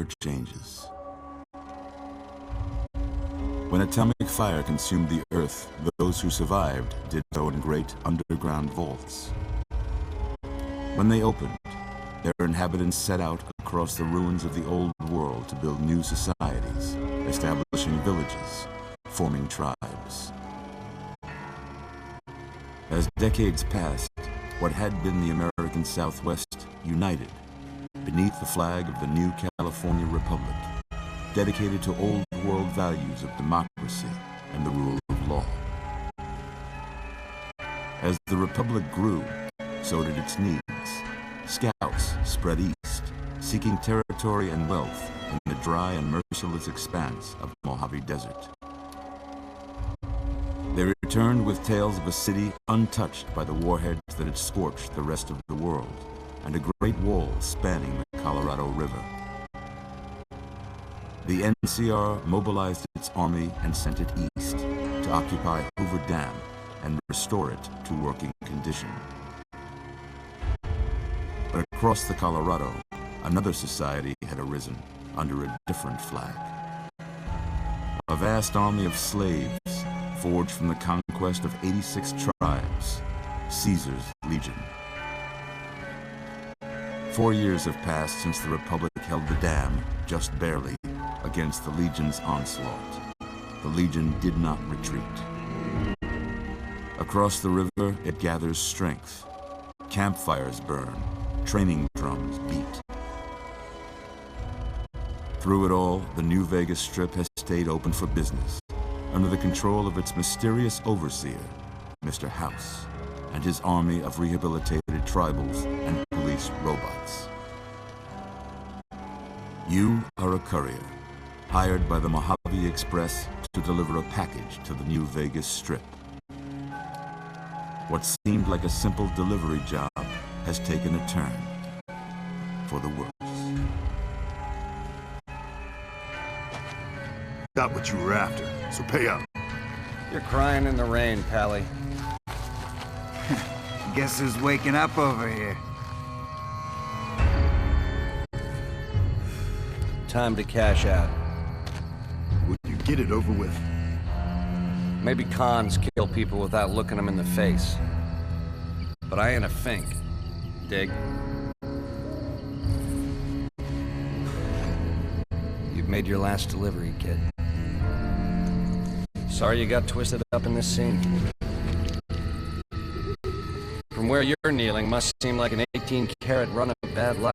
never changes. When atomic fire consumed the Earth, those who survived did so in great underground vaults. When they opened, their inhabitants set out across the ruins of the old world to build new societies, establishing villages, forming tribes. As decades passed, what had been the American Southwest united beneath the flag of the new California Republic, dedicated to old world values of democracy and the rule of law. As the Republic grew, so did its needs. Scouts spread east, seeking territory and wealth in the dry and merciless expanse of the Mojave Desert. They returned with tales of a city untouched by the warheads that had scorched the rest of the world, and a great wall spanning the Colorado River. The NCR mobilized its army and sent it east to occupy Hoover Dam and restore it to working condition. But across the Colorado, another society had arisen under a different flag. A vast army of slaves forged from the conquest of 86 tribes, Caesar's Legion. 4 years have passed since the Republic held the dam, just barely, against the Legion's onslaught. The Legion did not retreat. Across the river, it gathers strength. Campfires burn, training drums beat. Through it all, the New Vegas Strip has stayed open for business, under the control of its mysterious overseer, Mr. House, and his army of rehabilitated tribals and police robots. You are a courier, hired by the Mojave Express to deliver a package to the New Vegas Strip. What seemed like a simple delivery job has taken a turn for the worse. Got what you were after, so pay up. You're crying in the rain, Pally. Guess who's waking up over here? Time to cash out. Would you get it over with? Maybe cons kill people without looking them in the face. But I ain't a fink. Dig? You've made your last delivery, kid. Sorry you got twisted up in this scene. From where you're kneeling must seem like an 18-carat run of bad luck.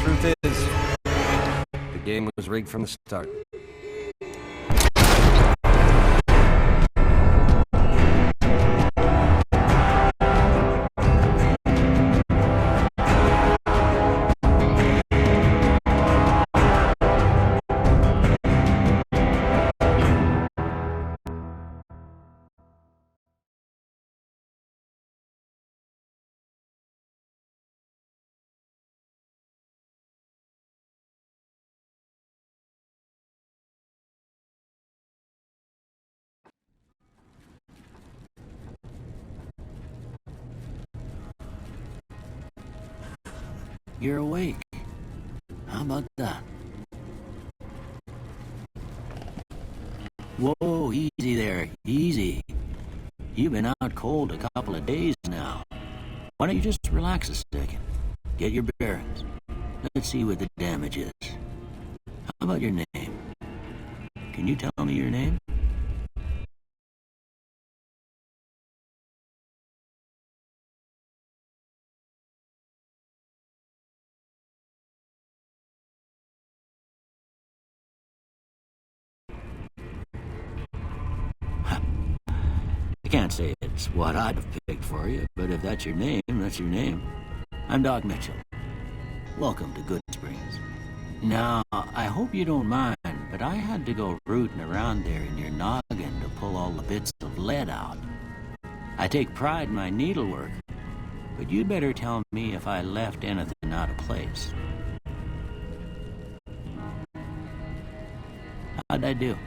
Truth is, the game was rigged from the start. You're awake. How about that? Whoa, easy there, easy. You've been out cold a couple of days now. Why don't you just relax a second? Get your bearings. Let's see what the damage is. How about your name? Can you tell me your name? I can't say it's what I'd have picked for you, but if that's your name, that's your name. I'm Doc Mitchell. Welcome to Good Springs. Now, I hope you don't mind, but I had to go rooting around there in your noggin to pull all the bits of lead out. I take pride in my needlework, but you'd better tell me if I left anything out of place. How'd I do?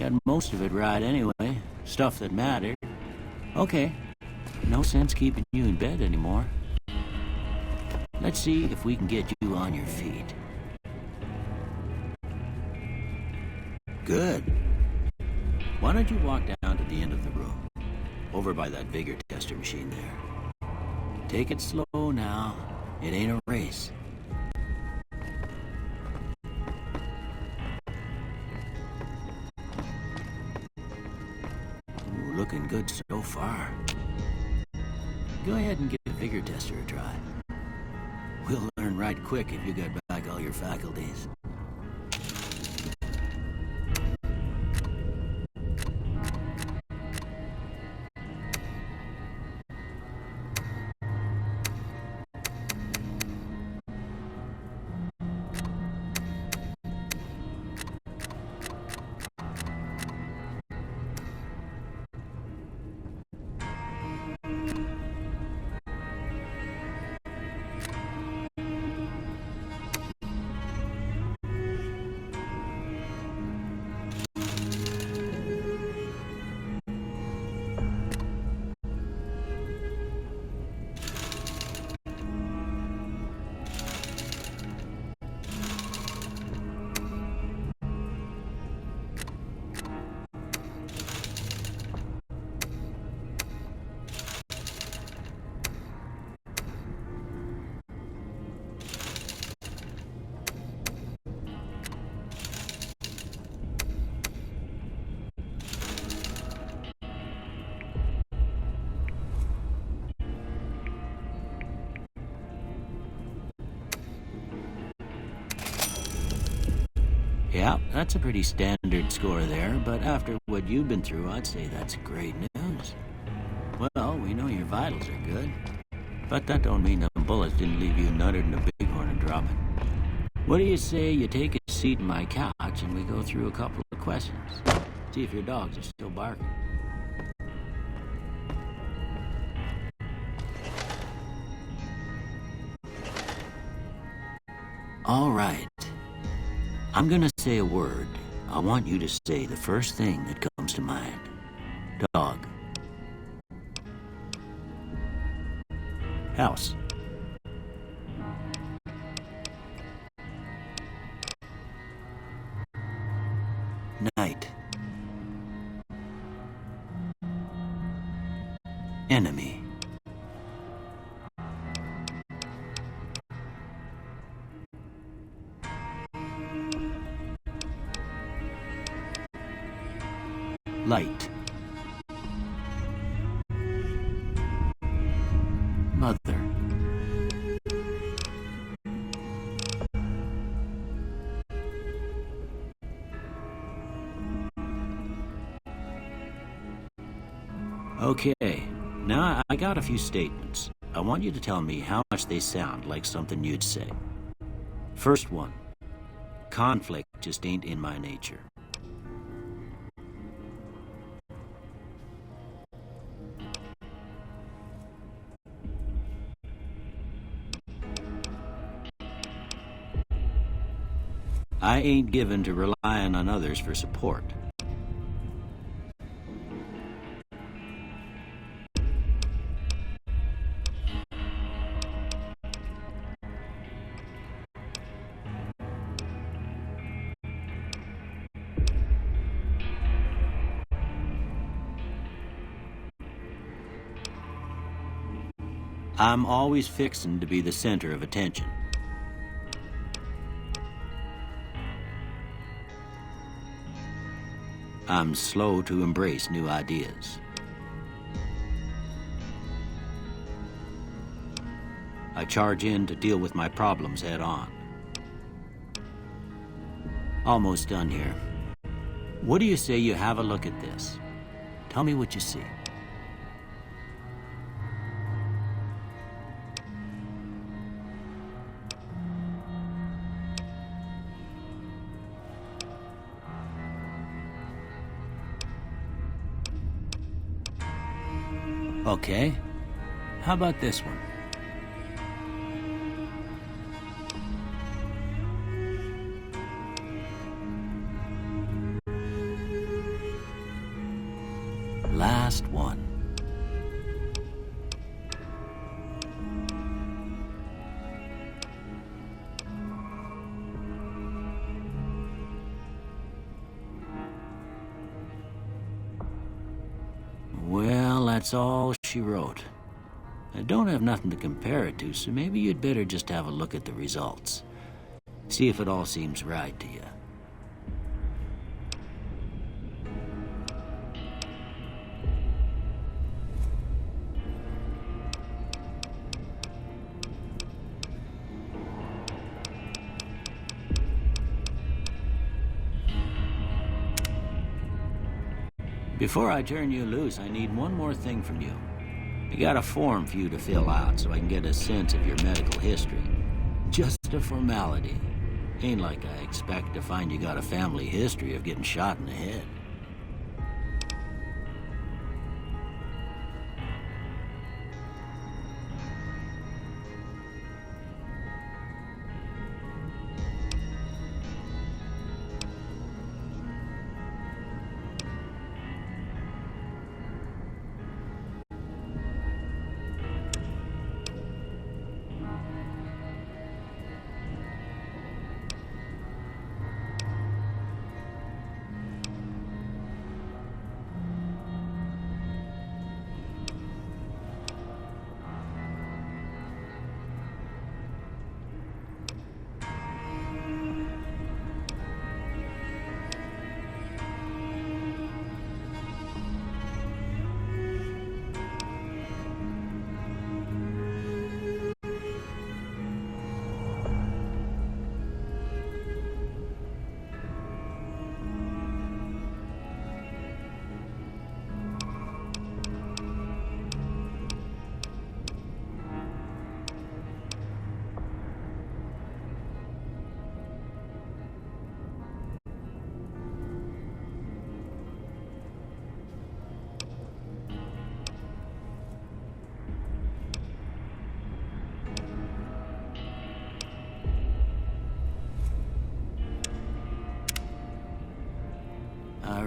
Got most of it right anyway. Stuff that mattered. Okay. No sense keeping you in bed anymore. Let's see if we can get you on your feet. Good. Why don't you walk down to the end of the room? Over by that vigor tester machine there. Take it slow now. It ain't a race. Looking good so far. Go ahead and give the vigor tester a try. We'll learn right quick if you got back all your faculties. Yeah, that's a pretty standard score there, but after what you've been through, I'd say that's great news. Well, we know your vitals are good, but that don't mean them bullets didn't leave you nuttered in a bighorn and drumming. What do you say you take a seat in my couch and we go through a couple of questions? See if your dogs are still barking. All right. I'm gonna say a word. I want you to say the first thing that comes to mind. Dog. House. Night. Enemy. Light. Mother. Okay, now I got a few statements. I want you to tell me how much they sound like something you'd say. First one. Conflict just ain't in my nature. I ain't given to relying on others for support. I'm always fixin' to be the center of attention. I'm slow to embrace new ideas. I charge in to deal with my problems head on. Almost done here. What do you say you have a look at this? Tell me what you see. Okay. How about this one? Last one. Well, that's all she wrote. I don't have nothing to compare it to, so maybe you'd better just have a look at the results. See if it all seems right to you. Before I turn you loose, I need one more thing from you. I got a form for you to fill out so I can get a sense of your medical history. Just a formality. Ain't like I expect to find you got a family history of getting shot in the head.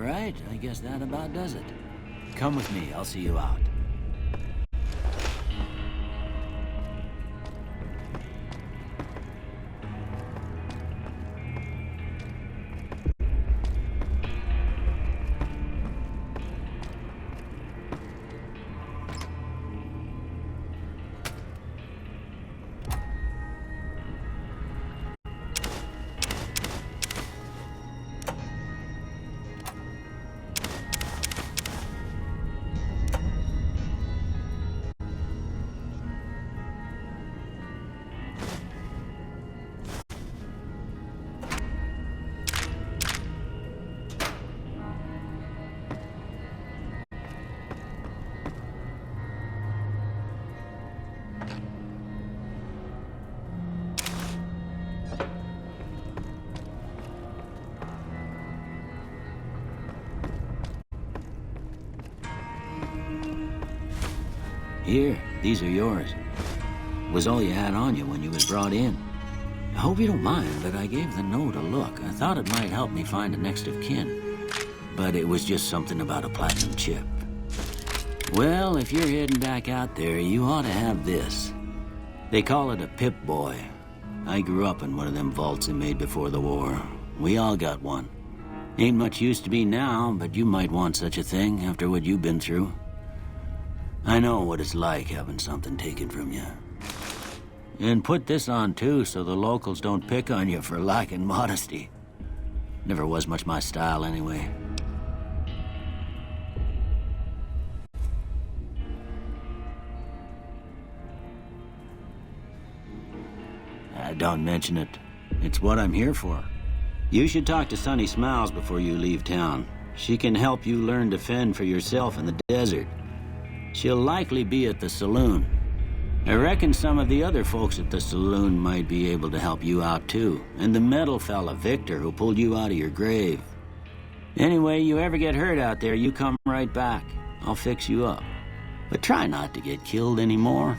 right, I guess that about does it. Come with me, I'll see you out. Here, these are yours. Was all you had on you when you was brought in. I hope you don't mind, but I gave the note a look. I thought it might help me find a next of kin. But it was just something about a platinum chip. Well, if you're heading back out there, you ought to have this. They call it a Pip-Boy. I grew up in one of them vaults they made before the war. We all got one. Ain't much use to be now, but you might want such a thing after what you've been through. I know what it's like having something taken from you. And put this on too, so the locals don't pick on you for lacking modesty. Never was much my style anyway. Don't mention it. It's what I'm here for. You should talk to Sunny Smiles before you leave town. She can help you learn to fend for yourself in the desert. She'll likely be at the saloon. I reckon some of the other folks at the saloon might be able to help you out too. And the metal fella, Victor, who pulled you out of your grave. Anyway, you ever get hurt out there, you come right back. I'll fix you up. But try not to get killed anymore.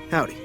Howdy.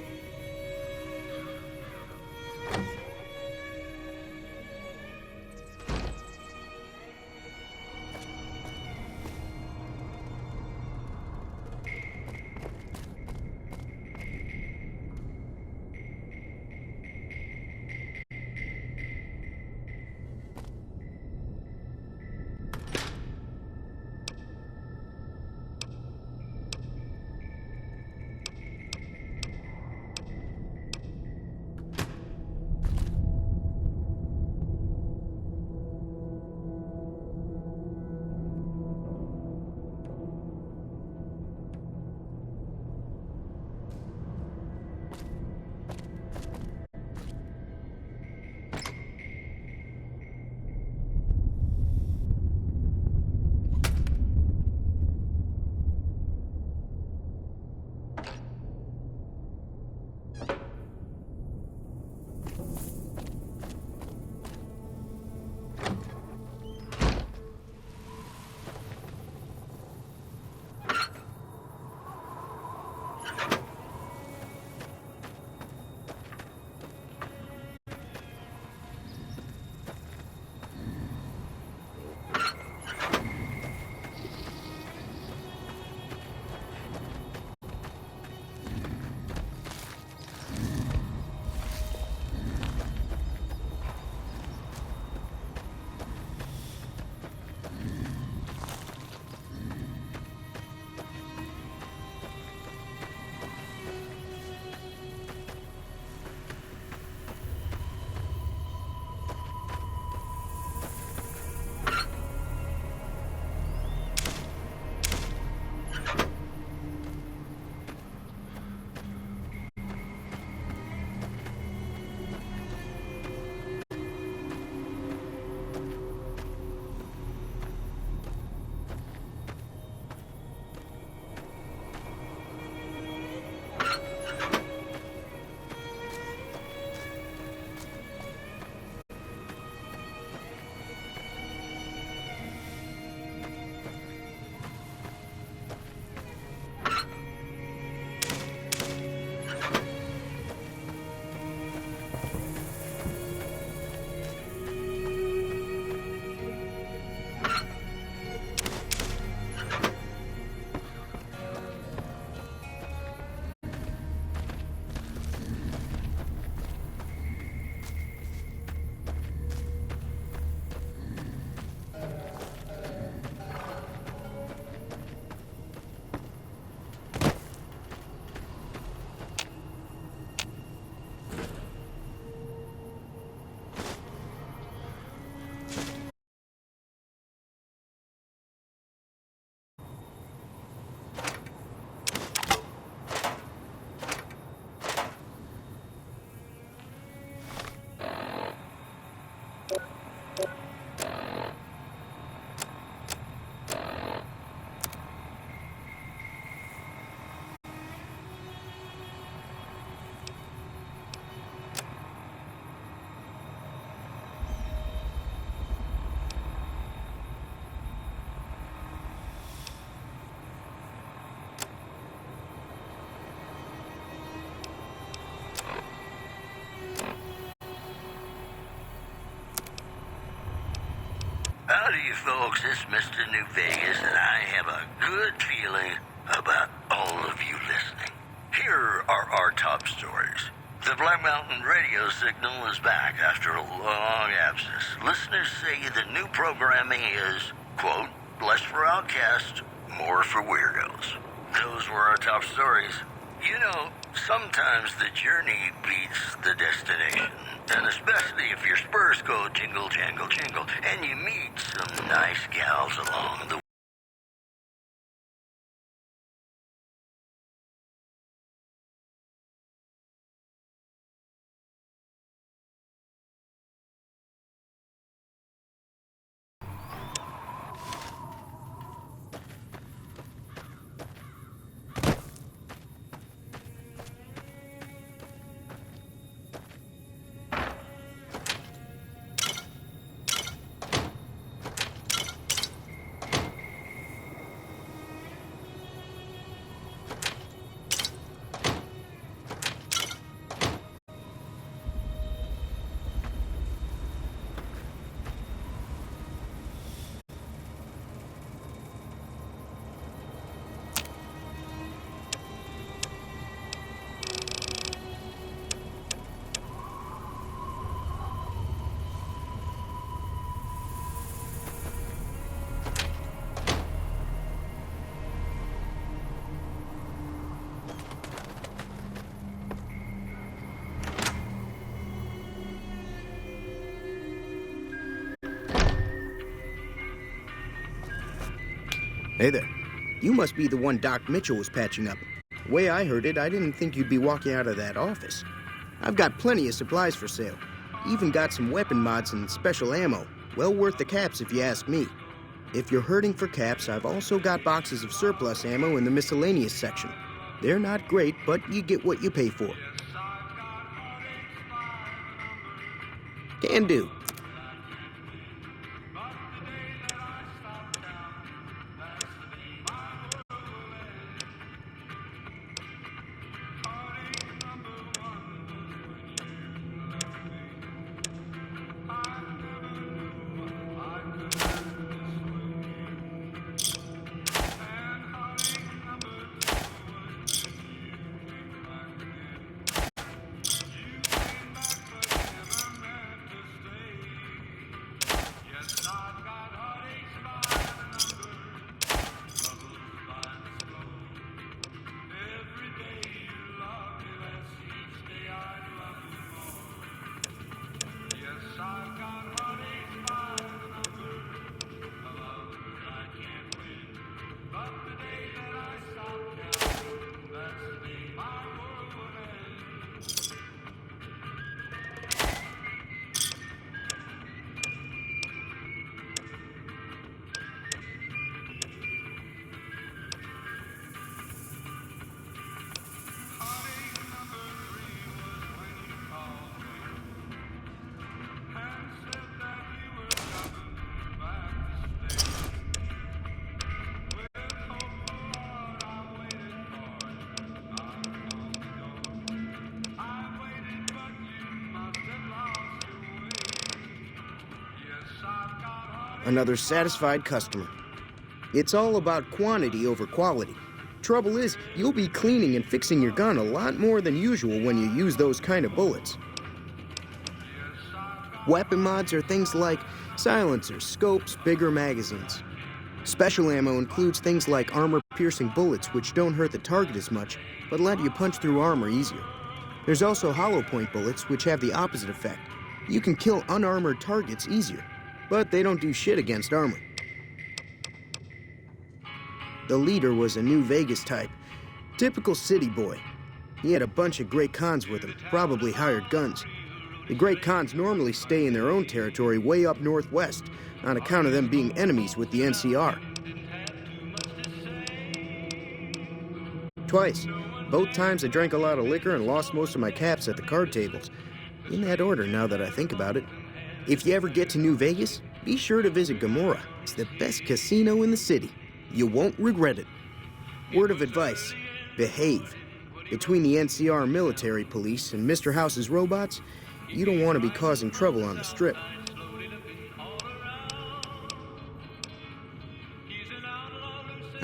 you folks, it's Mr. New Vegas, and I have a good feeling about all of you listening. Here are our top stories. The Black Mountain radio signal is back after a long absence. Listeners say the new programming is, quote, less for outcasts, more for weirdos. Those were our top stories. You know, sometimes the journey beats the destination. And especially if your spurs go jingle, jangle, jingle, and you meet some nice gals along the way. Hey there. You must be the one Doc Mitchell was patching up. The way I heard it, I didn't think you'd be walking out of that office. I've got plenty of supplies for sale. Even got some weapon mods and special ammo. Well worth the caps if you ask me. If you're hurting for caps, I've also got boxes of surplus ammo in the miscellaneous section. They're not great, but you get what you pay for. Can do. Another satisfied customer. It's all about quantity over quality. Trouble is, you'll be cleaning and fixing your gun a lot more than usual when you use those kind of bullets. Weapon mods are things like silencers, scopes, bigger magazines. Special ammo includes things like armor-piercing bullets, which don't hurt the target as much, but let you punch through armor easier. There's also hollow point bullets, which have the opposite effect. You can kill unarmored targets easier, but they don't do shit against armor. The leader was a New Vegas type. Typical city boy. He had a bunch of Great Khans with him, probably hired guns. The Great Khans normally stay in their own territory way up northwest, on account of them being enemies with the NCR. Twice. Both times I drank a lot of liquor and lost most of my caps at the card tables. In that order, now that I think about it. If you ever get to New Vegas, be sure to visit Gomorrah. It's the best casino in the city. You won't regret it. Word of advice, behave. Between the NCR military police and Mr. House's robots, you don't want to be causing trouble on the Strip.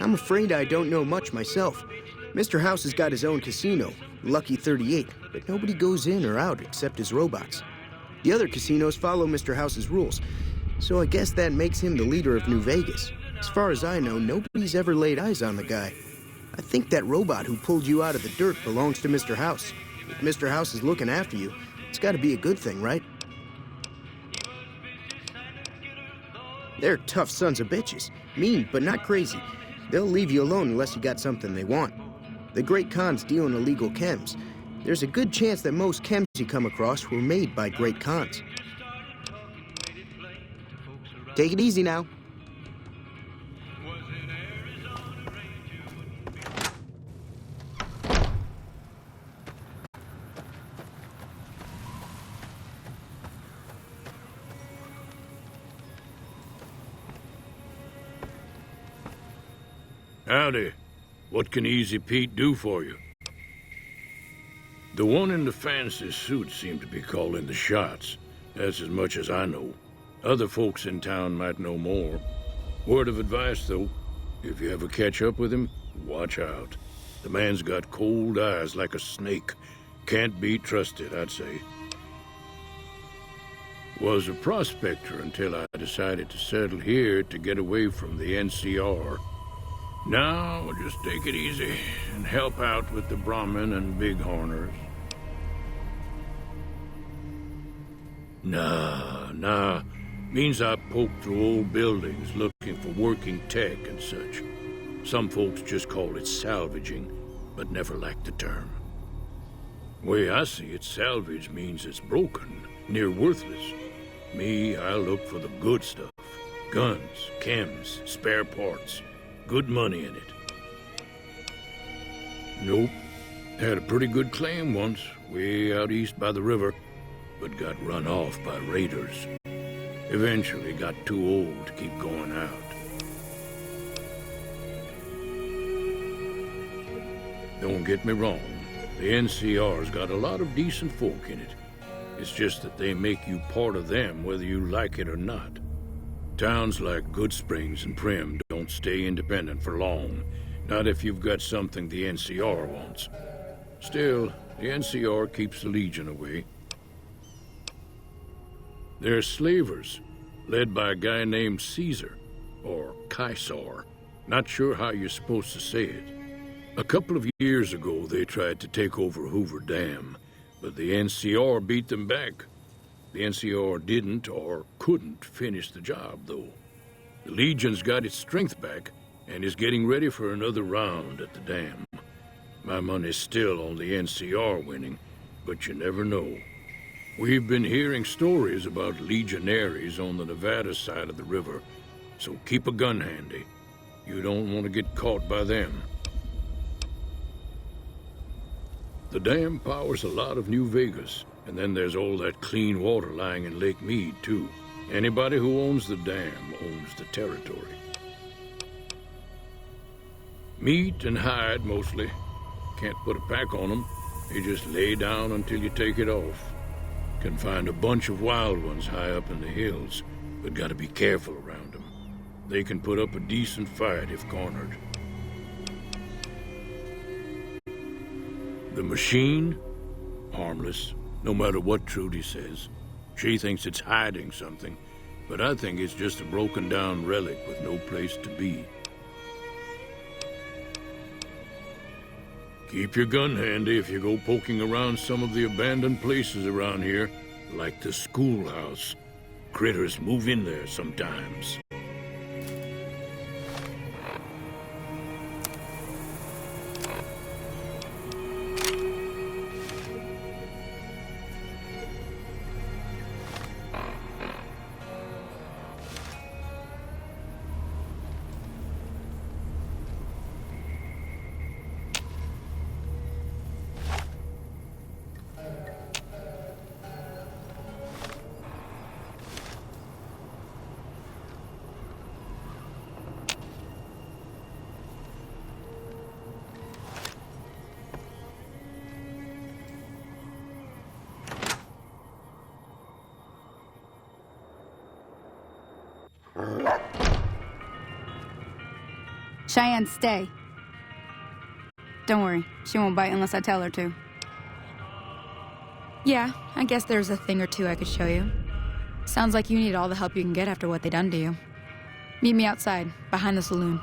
I'm afraid I don't know much myself. Mr. House has got his own casino, Lucky 38, but nobody goes in or out except his robots. The other casinos follow Mr. House's rules, so I guess that makes him the leader of New Vegas. As far as I know, nobody's ever laid eyes on the guy. I think that robot who pulled you out of the dirt belongs to Mr. House. If Mr. House is looking after you, it's got to be a good thing, right? They're tough sons of bitches. Mean, but not crazy. They'll leave you alone unless you got something they want. The Great Khans deal in illegal chems. There's a good chance that most chems you come across were made by Great Khans. Take it easy now. Howdy. What can Easy Pete do for you? The one in the fancy suit seemed to be calling the shots. That's as much as I know. Other folks in town might know more. Word of advice, though. If you ever catch up with him, watch out. The man's got cold eyes like a snake. Can't be trusted, I'd say. Was a prospector until I decided to settle here to get away from the NCR. Now, we'll just take it easy and help out with the Brahmin and Bighorners. Nah. Means I poke through old buildings looking for working tech and such. Some folks just call it salvaging, but never liked the term. Way I see it, salvage means it's broken, near worthless. Me, I look for the good stuff. Guns, chems, spare parts. Good money in it. Nope. Had a pretty good claim once, way out east by the river, but got run off by raiders. Eventually got too old to keep going out. Don't get me wrong, the NCR's got a lot of decent folk in it. It's just that they make you part of them whether you like it or not. Towns like Goodsprings and Primm don't stay independent for long, not if you've got something the NCR wants. Still, the NCR keeps the Legion away. They're slavers, led by a guy named Caesar, or Caesar. Not sure how you're supposed to say it. A couple of years ago, they tried to take over Hoover Dam, but the NCR beat them back. The NCR didn't or couldn't finish the job, though. The Legion's got its strength back and is getting ready for another round at the dam. My money's still on the NCR winning, but you never know. We've been hearing stories about legionaries on the Nevada side of the river, so keep a gun handy. You don't want to get caught by them. The dam powers a lot of New Vegas. And then there's all that clean water lying in Lake Mead, too. Anybody who owns the dam owns the territory. Meat and hide, mostly. Can't put a pack on them. They just lay down until you take it off. Can find a bunch of wild ones high up in the hills, but gotta be careful around them. They can put up a decent fight if cornered. The machine? Harmless. No matter what Trudy says. She thinks it's hiding something, but I think it's just a broken-down relic with no place to be. Keep your gun handy if you go poking around some of the abandoned places around here, like the schoolhouse. Critters move in there sometimes. Cheyenne, stay. Don't worry, she won't bite unless I tell her to. Yeah, I guess there's a thing or two I could show you. Sounds like you need all the help you can get after what they done to you. Meet me outside, behind the saloon.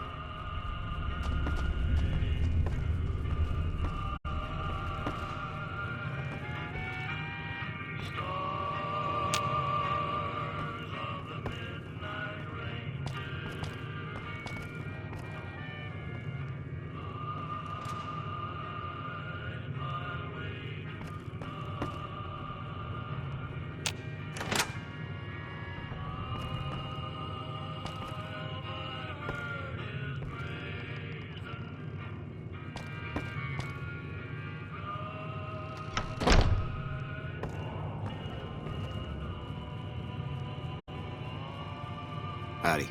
Howdy.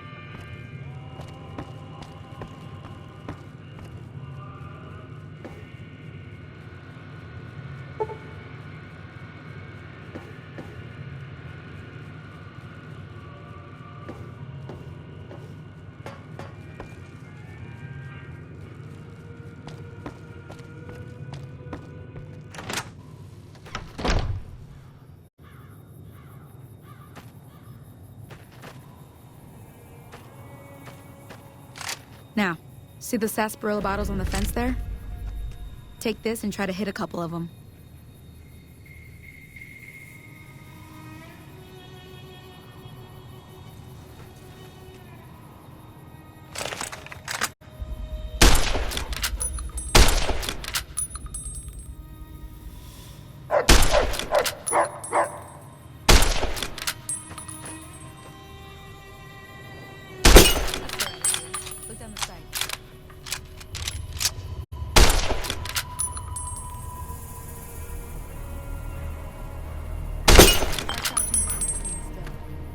Now, see the sarsaparilla bottles on the fence there? Take this and try to hit a couple of them. Look down the sight.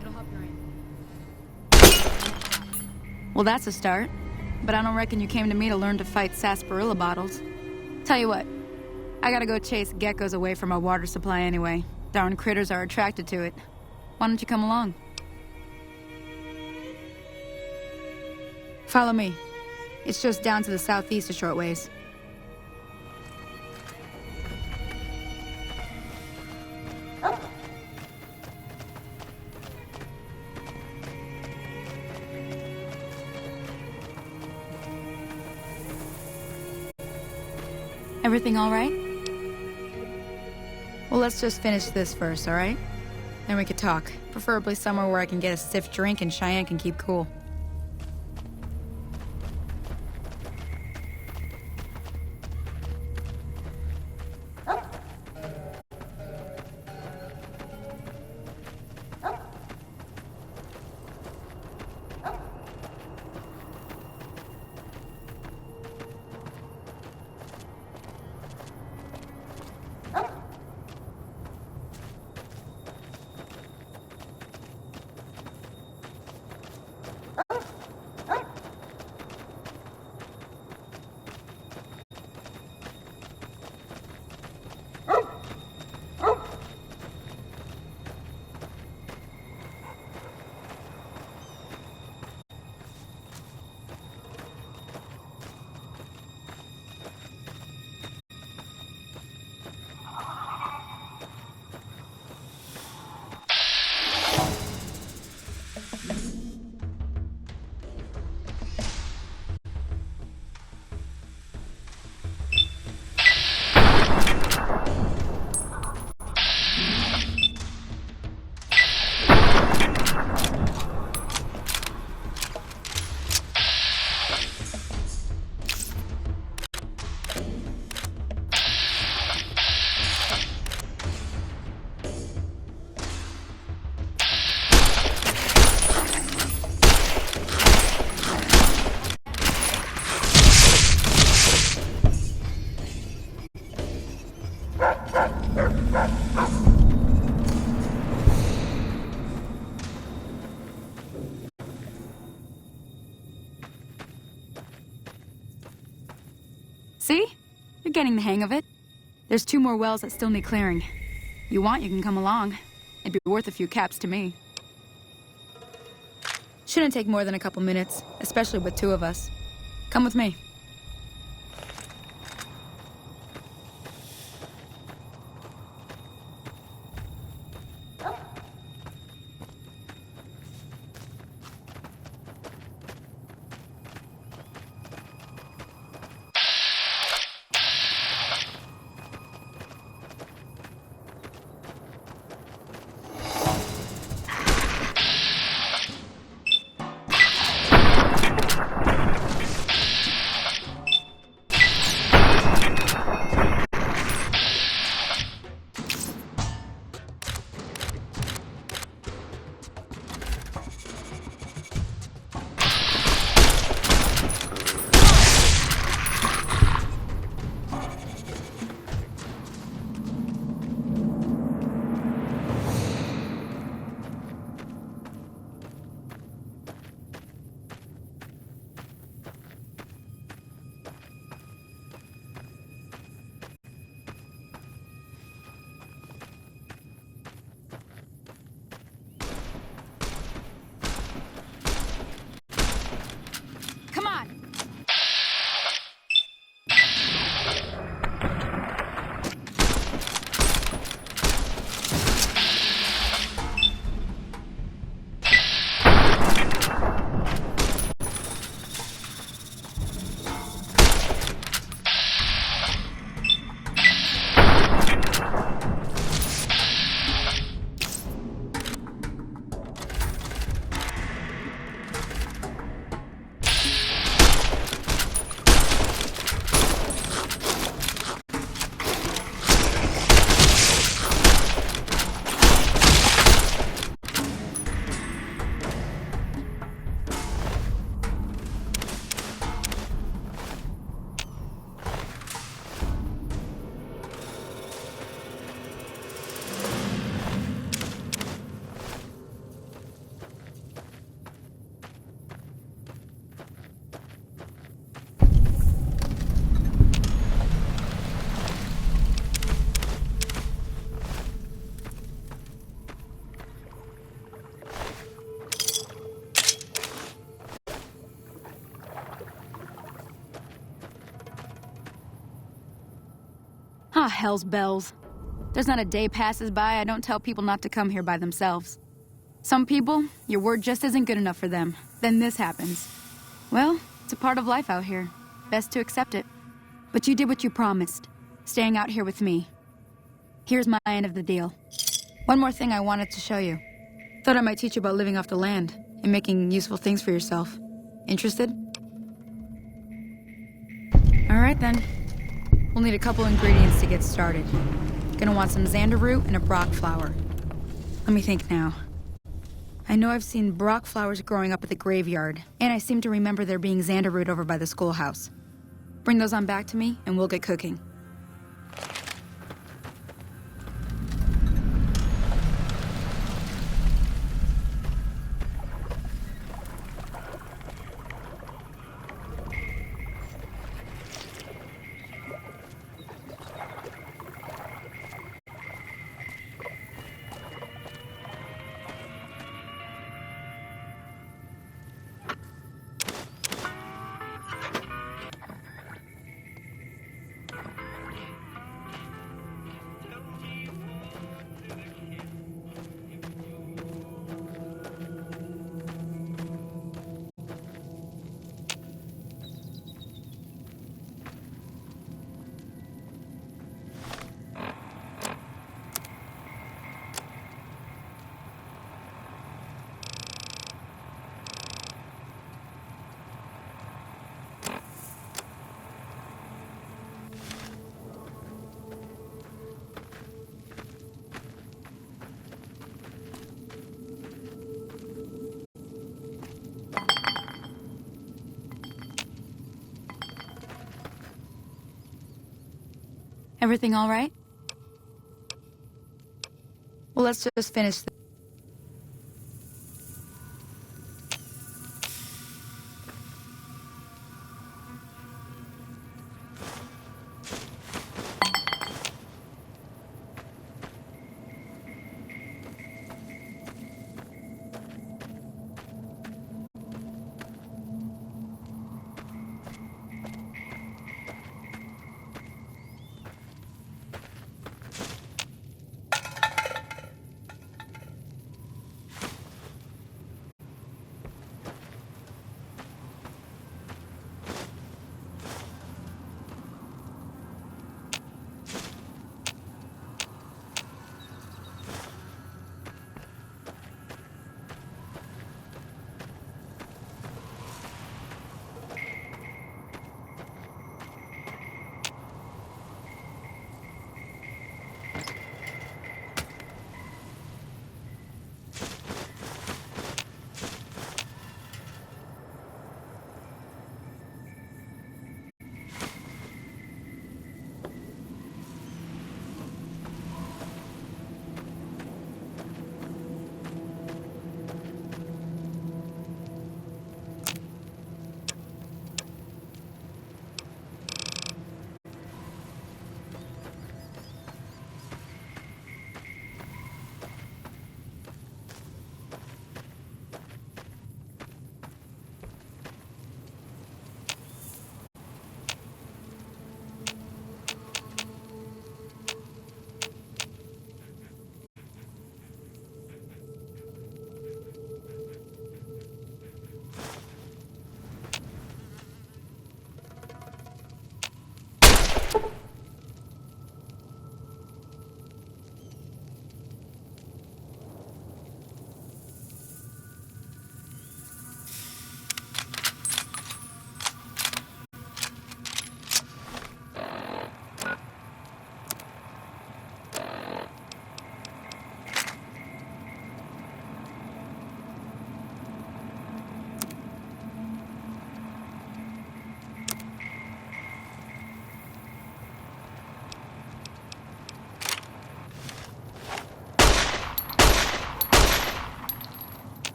It'll help your aim. Well, that's a start. But I don't reckon you came to me to learn to fight sarsaparilla bottles. Tell you what, I gotta go chase geckos away from our water supply anyway. Darn critters are attracted to it. Why don't you come along? Follow me. It's just down to the southeast a short ways. Everything all right? Well, let's just finish this first, all right? Then we could talk. Preferably somewhere where I can get a stiff drink and Cheyenne can keep cool. See? You're getting the hang of it. There's 2 more wells that still need clearing. You want, you can come along. It'd be worth a few caps to me. Shouldn't take more than a couple minutes, especially with 2 of us. Come with me. Come on! Ah, hell's bells. There's not a day passes by I don't tell people not to come here by themselves. Some people, your word just isn't good enough for them. Then this happens. Well, it's a part of life out here. Best to accept it. But you did what you promised, staying out here with me. Here's my end of the deal. One more thing I wanted to show you. Thought I might teach you about living off the land and making useful things for yourself. Interested? All right then. We'll need a couple ingredients to get started. Gonna want some Xander root and a Brock flower. Let me think now. I know I've seen Brock flowers growing up at the graveyard, and I seem to remember there being Xander root over by the schoolhouse. Bring those on back to me, and we'll get cooking. Everything all right? Well, let's just finish this.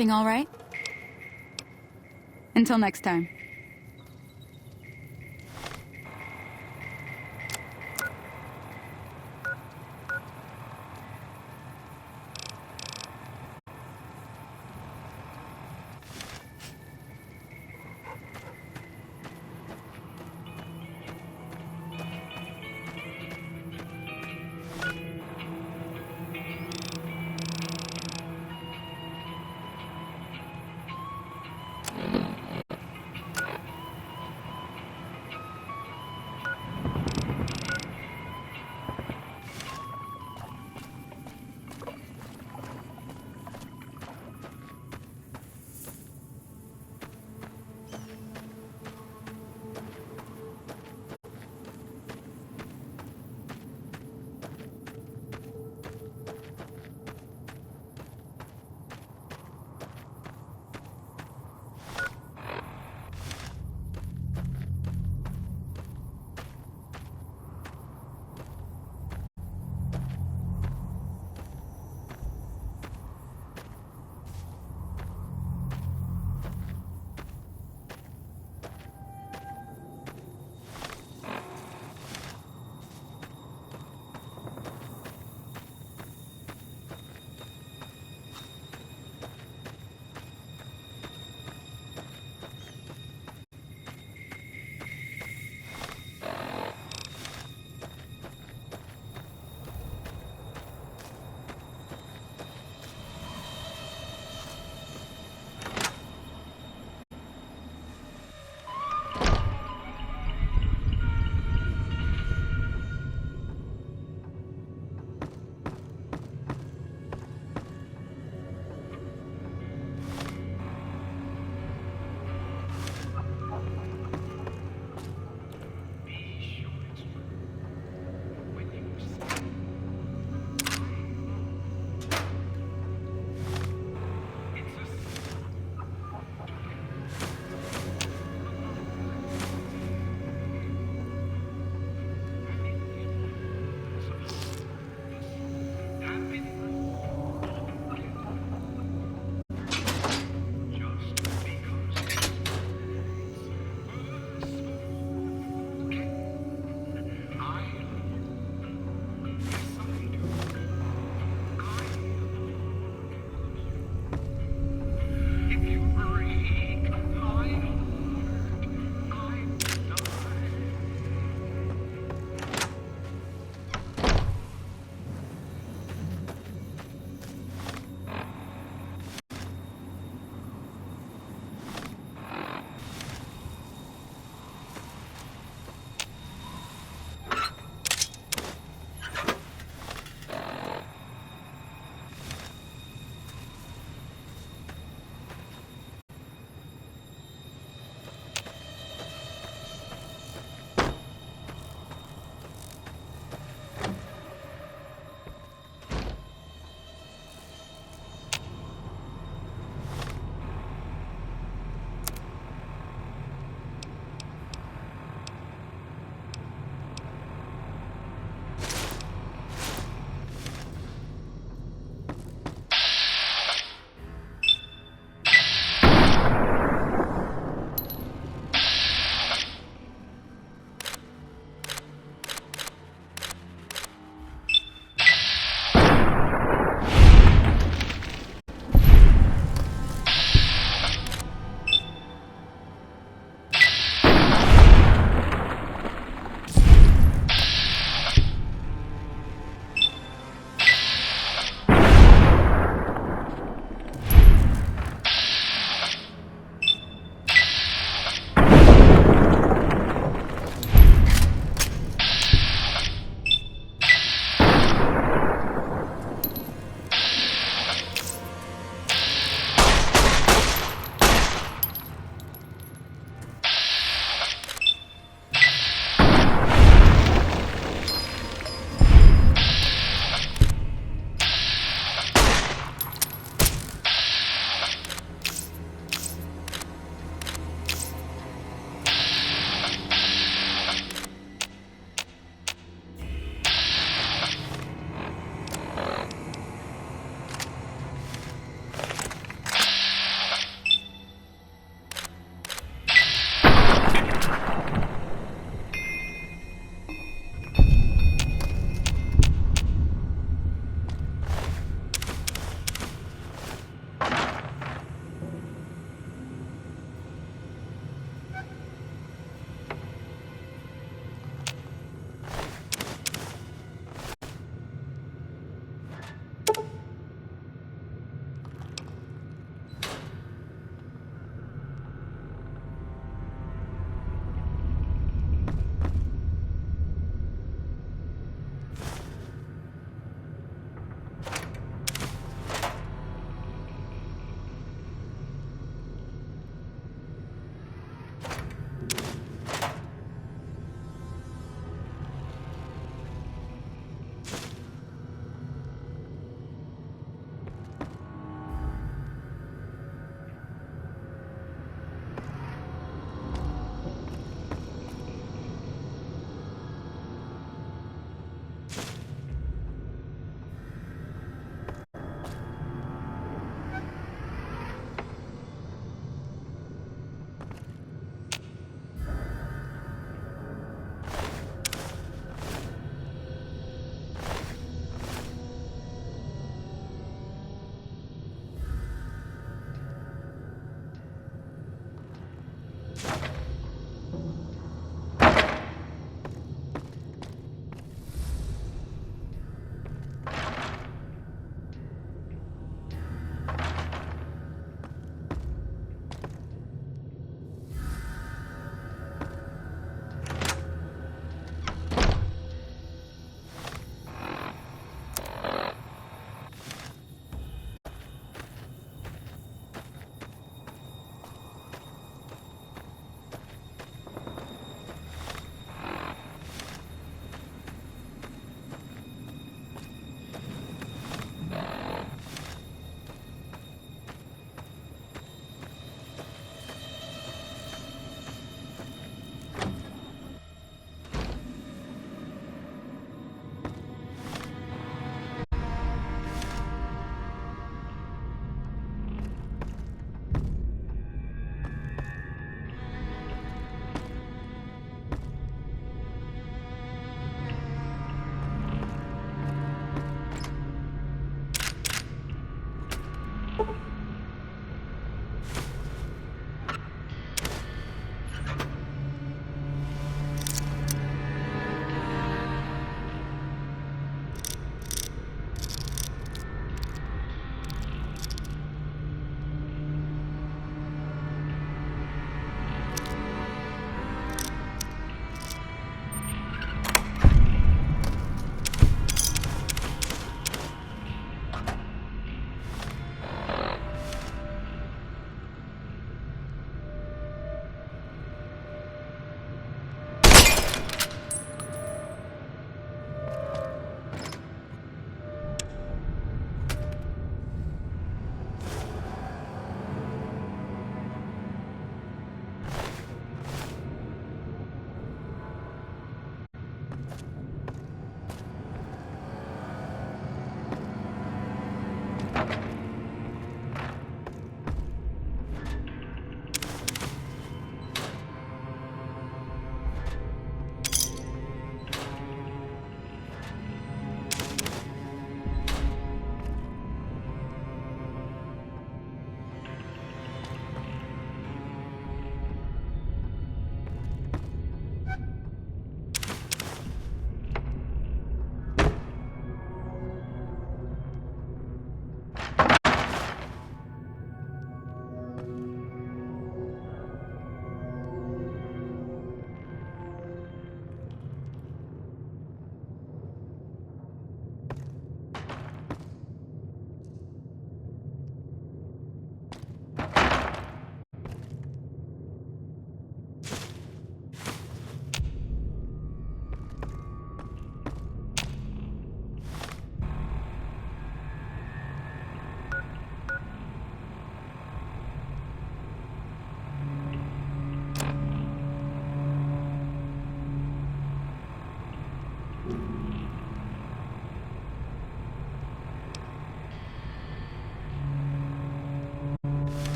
Everything all right? Until next time.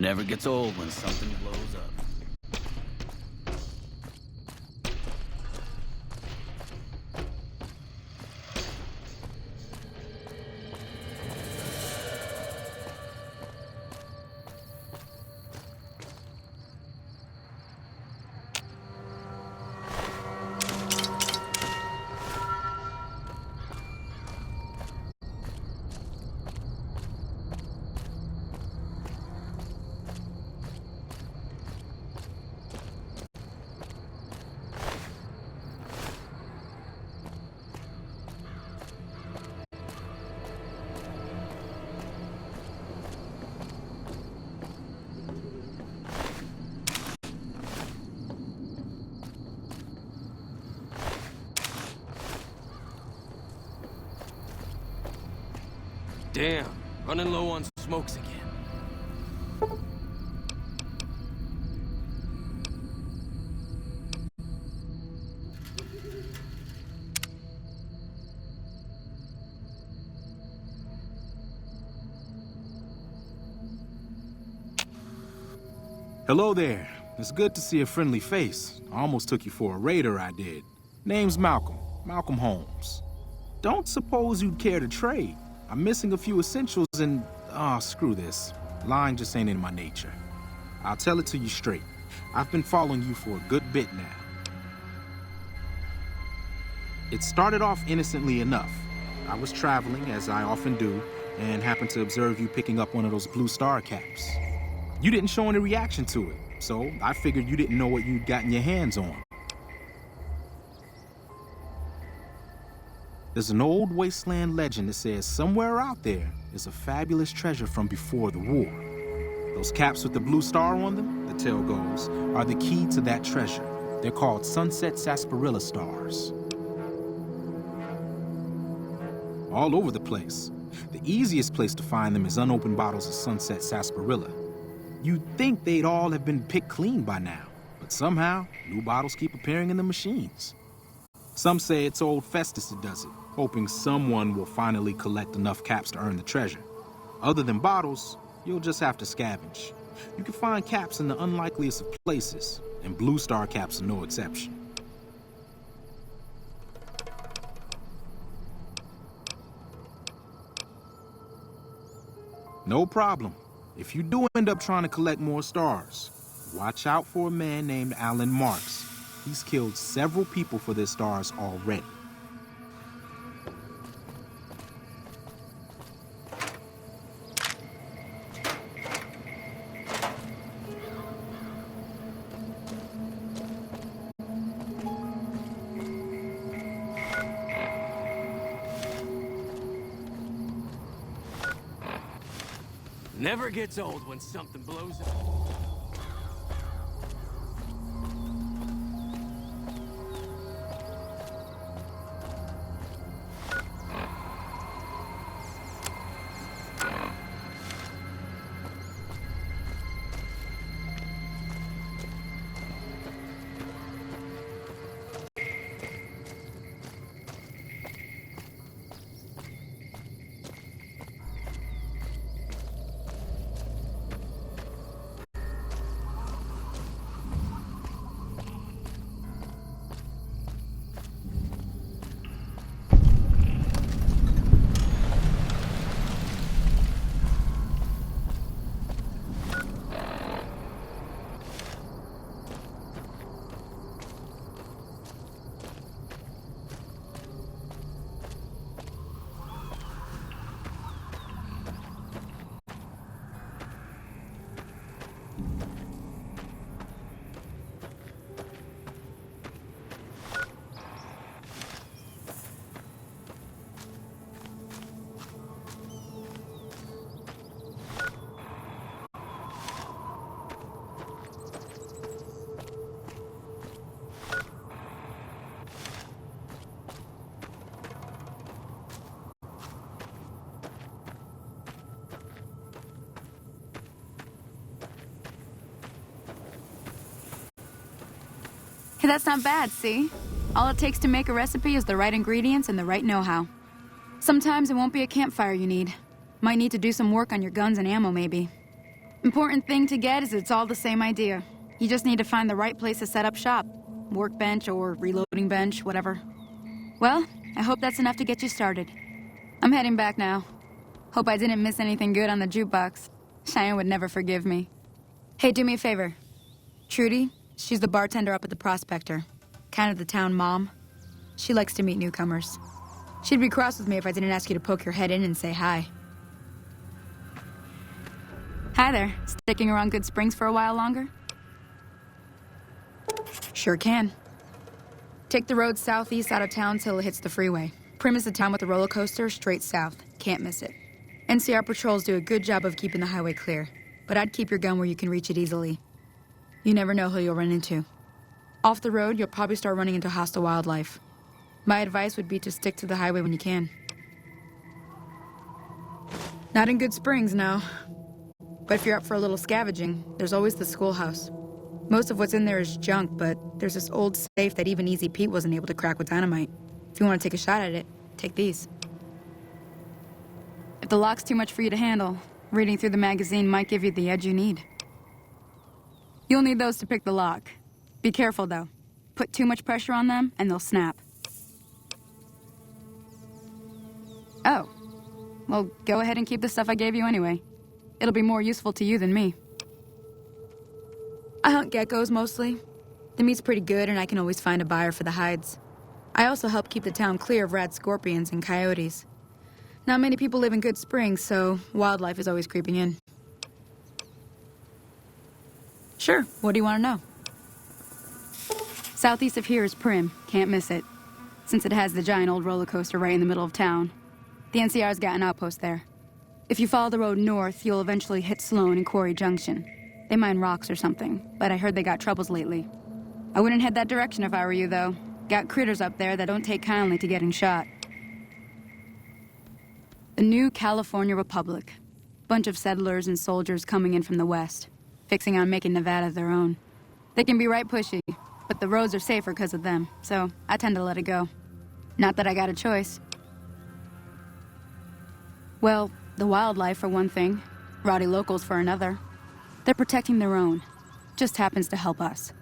Never gets old when something blows up. Damn, running low on smokes again. Hello there. It's good to see a friendly face. I almost took you for a raider, I did. Name's Malcolm. Malcolm Holmes. Don't suppose you'd care to trade? I'm missing a few essentials and... screw this. Lying just ain't in my nature. I'll tell it to you straight. I've been following you for a good bit now. It started off innocently enough. I was traveling, as I often do, and happened to observe you picking up one of those Blue Star caps. You didn't show any reaction to it, so I figured you didn't know what you'd gotten your hands on. There's an old wasteland legend that says somewhere out there is a fabulous treasure from before the war. Those caps with the blue star on them, the tale goes, are the key to that treasure. They're called Sunset Sarsaparilla stars. All over the place. The easiest place to find them is unopened bottles of Sunset Sarsaparilla. You'd think they'd all have been picked clean by now, but somehow, new bottles keep appearing in the machines. Some say it's old Festus that does it, hoping someone will finally collect enough caps to earn the treasure. Other than bottles, you'll just have to scavenge. You can find caps in the unlikeliest of places, and Blue Star caps are no exception. No problem. If you do end up trying to collect more stars, watch out for a man named Alan Marks. He's killed several people for their stars already. Never gets old when something blows up. Hey, that's not bad, see? All it takes to make a recipe is the right ingredients and the right know-how. Sometimes it won't be a campfire you need. Might need to do some work on your guns and ammo, maybe. Important thing to get is it's all the same idea. You just need to find the right place to set up shop. Workbench or reloading bench, whatever. Well, I hope that's enough to get you started. I'm heading back now. Hope I didn't miss anything good on the jukebox. Cheyenne would never forgive me. Hey, do me a favor. Trudy, she's the bartender up at the Prospector. Kind of the town mom. She likes to meet newcomers. She'd be cross with me if I didn't ask you to poke your head in and say hi. Hi there. Sticking around Good Springs for a while longer? Sure can. Take the road southeast out of town till it hits the freeway. Prim is the town with the roller coaster, straight south. Can't miss it. NCR patrols do a good job of keeping the highway clear, but I'd keep your gun where you can reach it easily. You never know who you'll run into. Off the road, you'll probably start running into hostile wildlife. My advice would be to stick to the highway when you can. Not in Good Springs, no. But if you're up for a little scavenging, there's always the schoolhouse. Most of what's in there is junk, but there's this old safe that even Easy Pete wasn't able to crack with dynamite. If you want to take a shot at it, take these. If the lock's too much for you to handle, reading through the magazine might give you the edge you need. You'll need those to pick the lock. Be careful, though. Put too much pressure on them, and they'll snap. Oh. Well, go ahead and keep the stuff I gave you anyway. It'll be more useful to you than me. I hunt geckos, mostly. The meat's pretty good, and I can always find a buyer for the hides. I also help keep the town clear of rad scorpions and coyotes. Not many people live in Good Springs, so wildlife is always creeping in. Sure, what do you want to know? Southeast of here is Prim. Can't miss it. Since it has the giant old roller coaster right in the middle of town. The NCR's got an outpost there. If you follow the road north, you'll eventually hit Sloan and Quarry Junction. They mine rocks or something, but I heard they got troubles lately. I wouldn't head that direction if I were you, though. Got critters up there that don't take kindly to getting shot. The new California Republic. Bunch of settlers and soldiers coming in from the west, fixing on making Nevada their own. They can be right pushy, but the roads are safer because of them, so I tend to let it go. Not that I got a choice. Well, the wildlife for one thing, rowdy locals for another. They're protecting their own. Just happens to help us.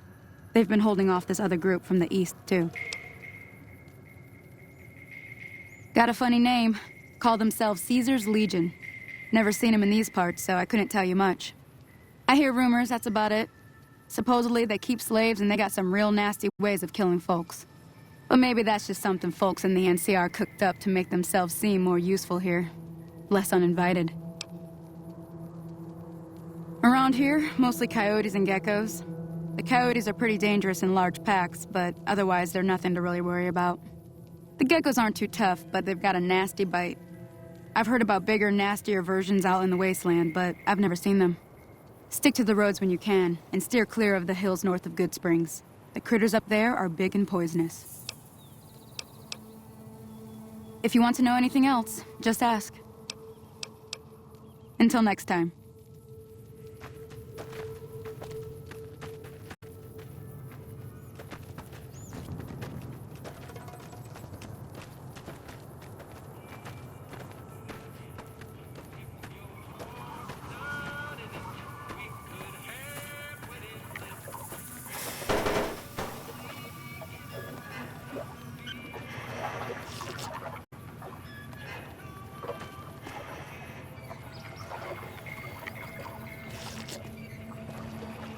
They've been holding off this other group from the east, too. Got a funny name. Call themselves Caesar's Legion. Never seen them in these parts, so I couldn't tell you much. I hear rumors, that's about it. Supposedly they keep slaves and they got some real nasty ways of killing folks. But maybe that's just something folks in the NCR cooked up to make themselves seem more useful here. Less uninvited. Around here, mostly coyotes and geckos. The coyotes are pretty dangerous in large packs, but otherwise they're nothing to really worry about. The geckos aren't too tough, but they've got a nasty bite. I've heard about bigger, nastier versions out in the wasteland, but I've never seen them. Stick to the roads when you can, and steer clear of the hills north of Good Springs. The critters up there are big and poisonous. If you want to know anything else, just ask. Until next time.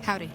Howdy.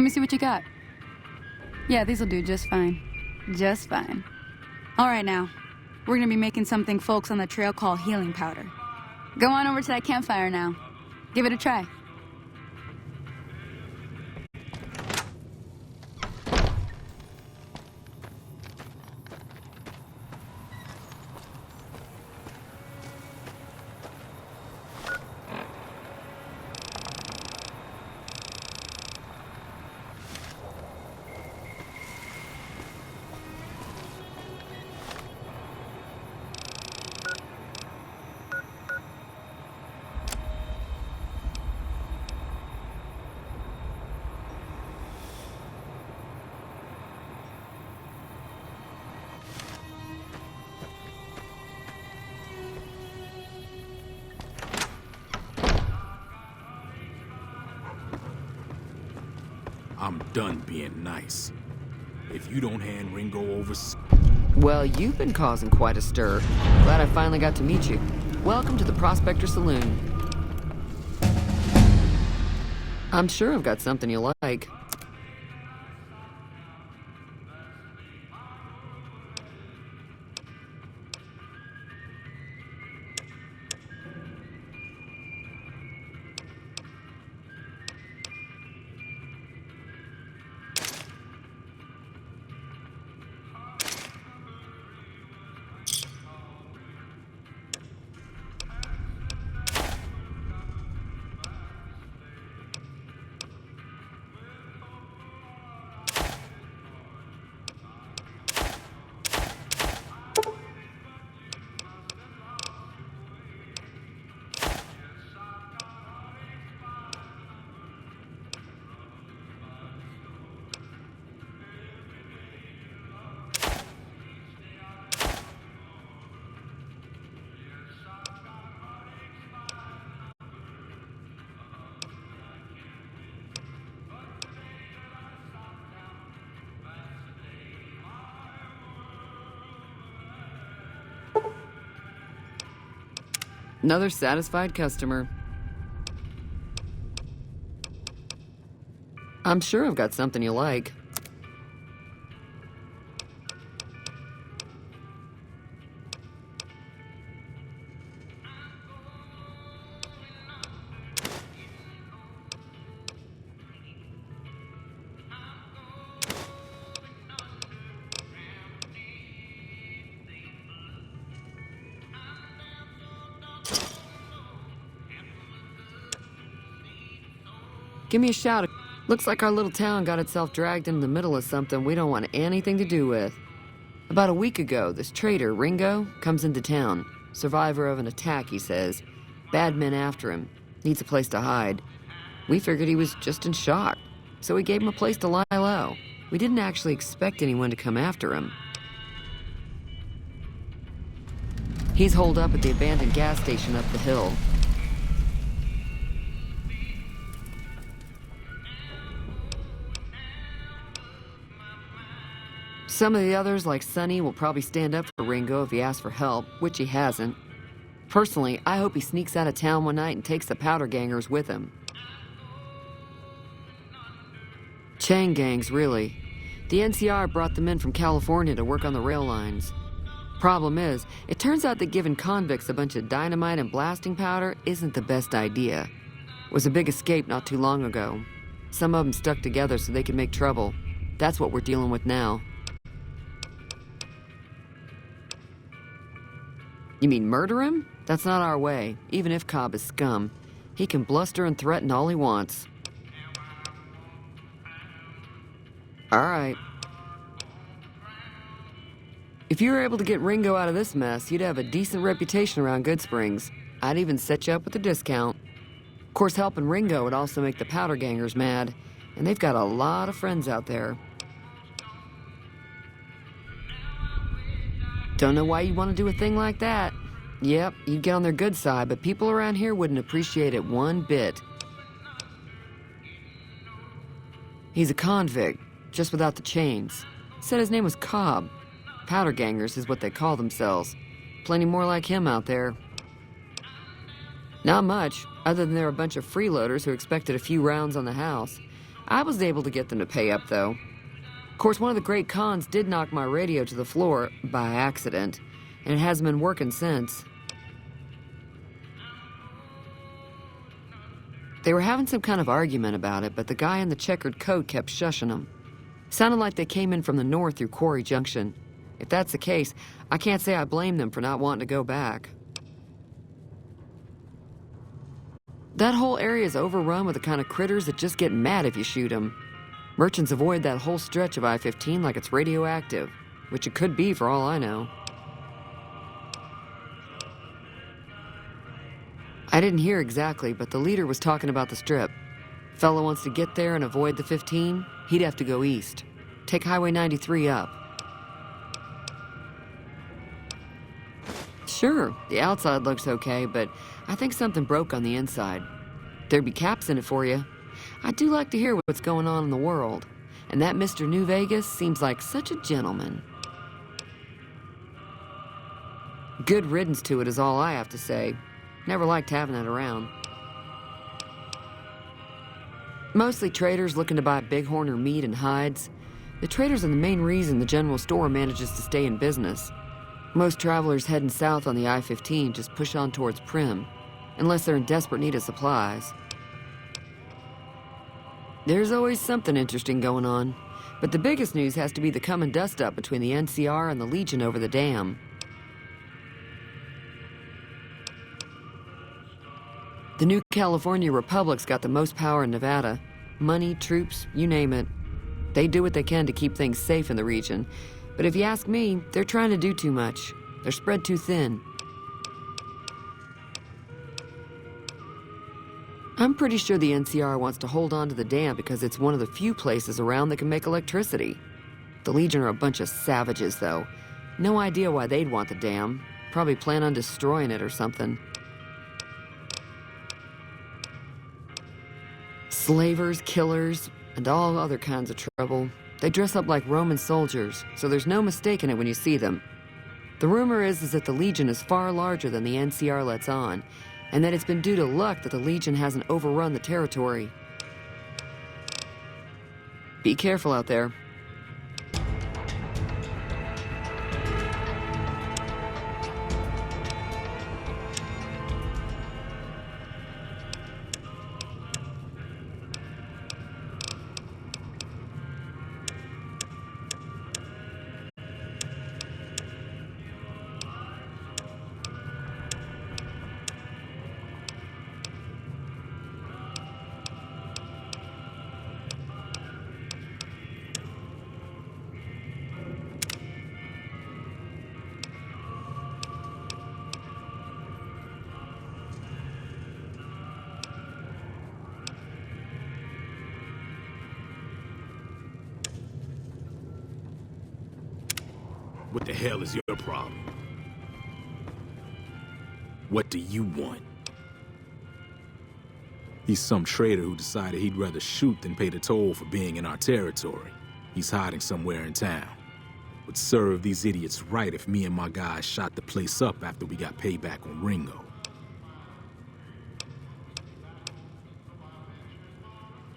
me see what you got. Yeah, these'll do just fine. Just fine. All right, now. We're gonna be making something folks on the trail call healing powder. Go on over to that campfire now. Give it a try. I'm done being nice. If you don't hand Ringo over... Well, you've been causing quite a stir. Glad I finally got to meet you. Welcome to the Prospector Saloon. I'm sure I've got something you like. Another satisfied customer. I'm sure I've got something you like. Give me a shout. Looks like our little town got itself dragged into the middle of something we don't want anything to do with. About a week ago, this traitor, Ringo, comes into town. Survivor of an attack, he says. Bad men after him. Needs a place to hide. We figured he was just in shock, so we gave him a place to lie low. We didn't actually expect anyone to come after him. He's holed up at the abandoned gas station up the hill. Some of the others, like Sonny, will probably stand up for Ringo if he asks for help, which he hasn't. Personally, I hope he sneaks out of town one night and takes the powder gangers with him. Chain gangs, really. The NCR brought them in from California to work on the rail lines. Problem is, it turns out that giving convicts a bunch of dynamite and blasting powder isn't the best idea. It was a big escape not too long ago. Some of them stuck together so they could make trouble. That's what we're dealing with now. You mean murder him? That's not our way, even if Cobb is scum. He can bluster and threaten all he wants. All right. If you were able to get Ringo out of this mess, you'd have a decent reputation around Goodsprings. I'd even set you up with a discount. Of course, helping Ringo would also make the powder gangers mad, and they've got a lot of friends out there. Don't know why you'd want to do a thing like that. Yep, you'd get on their good side, but people around here wouldn't appreciate it one bit. He's a convict, just without the chains. Said his name was Cobb. Powder gangers is what they call themselves. Plenty more like him out there. Not much, other than they're a bunch of freeloaders who expected a few rounds on the house. I was able to get them to pay up, though. Of course, one of the great cons did knock my radio to the floor by accident, and it hasn't been working since. They were having some kind of argument about it, but the guy in the checkered coat kept shushing them. Sounded like they came in from the north through Quarry Junction. If that's the case, I can't say I blame them for not wanting to go back. That whole area is overrun with the kind of critters that just get mad if you shoot them. Merchants avoid that whole stretch of I-15 like it's radioactive, which it could be for all I know. I didn't hear exactly, but the leader was talking about the strip. Fellow wants to get there and avoid the 15, he'd have to go east. Take Highway 93 up. Sure, the outside looks okay, but I think something broke on the inside. There'd be caps in it for you. I do like to hear what's going on in the world, and that Mr. New Vegas seems like such a gentleman. Good riddance to it is all I have to say. Never liked having it around. Mostly traders looking to buy bighorn or meat and hides. The traders are the main reason the general store manages to stay in business. Most travelers heading south on the I-15 just push on towards Primm, unless they're in desperate need of supplies. There's always something interesting going on, but the biggest news has to be the coming dust-up between the NCR and the Legion over the dam. The new California Republic's got the most power in Nevada. Money, troops, you name it. They do what they can to keep things safe in the region. But if you ask me, they're trying to do too much. They're spread too thin. I'm pretty sure the NCR wants to hold on to the dam because it's one of the few places around that can make electricity. The Legion are a bunch of savages, though. No idea why they'd want the dam. Probably plan on destroying it or something. Slavers, killers, and all other kinds of trouble. They dress up like Roman soldiers, so there's no mistaking it when you see them. The rumor is that the Legion is far larger than the NCR lets on, and that it's been due to luck that the Legion hasn't overrun the territory. Be careful out there. What the hell is your problem? What do you want? He's some trader who decided he'd rather shoot than pay the toll for being in our territory. He's hiding somewhere in town. Would serve these idiots right if me and my guys shot the place up after we got payback on Ringo.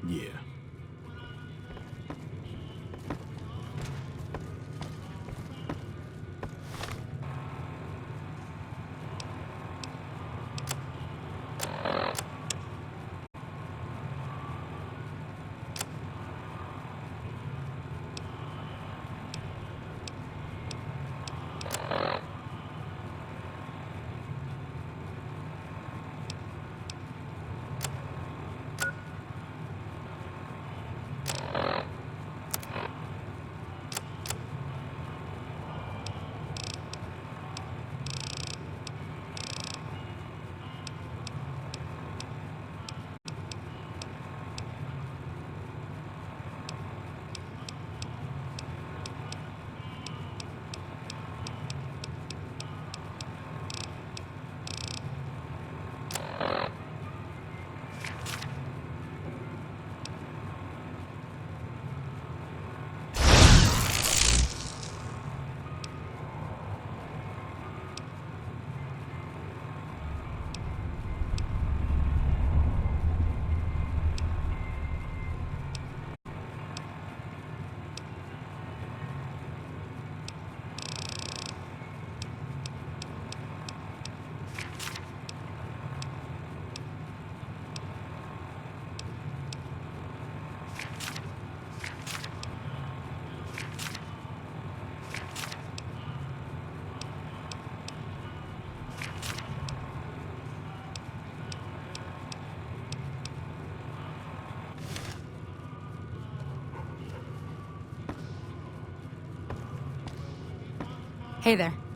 Yeah. Hey there.